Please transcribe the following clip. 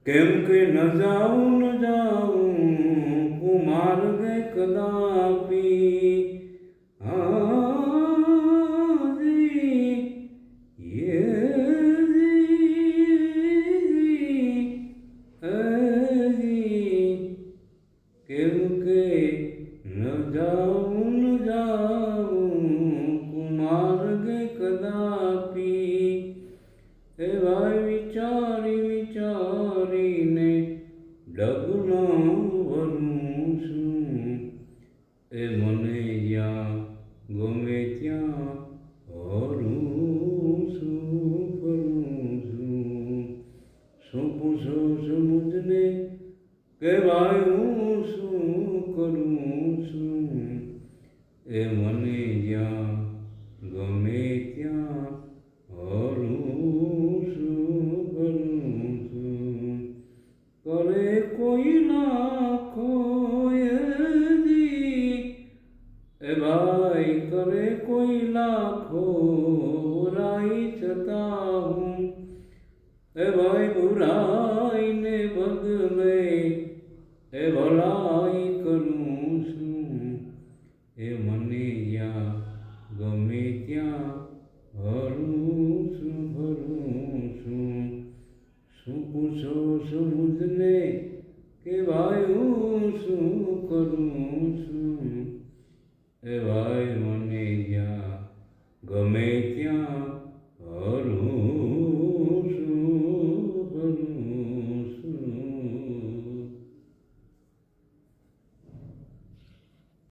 કેમ કે ન જાઉં કુમાર્ગે કદાપી હાજી યજી કેમ કે ન જાઉં કુમાર્ગે કદાપી એવા વિચારીને ડગલો વરું છું એ મને જ્યાં ગમે ત્યાં હરું છું ફરું છું શું પૂછો છો મુજને કે ભાઈ હું શું કરું છું એ મને જ્યાં ગમે ત્યાં હરું છું ફરું છું કરે કોઈ લાખો એ ભાઈ કરે કોઈ લાખો બુરાઈ છતાં હું એ ભાઈ બુરાઈને બદલે એ ભલાઈ કરું છું એ મને જ્યાં ગમે ત્યાં હરું છું ફરું છું શું પૂછો છો મુજને કે ભાઈ હું શું કરું છું એ ભાઈ મને જ્યાં ગમે ત્યાં હરું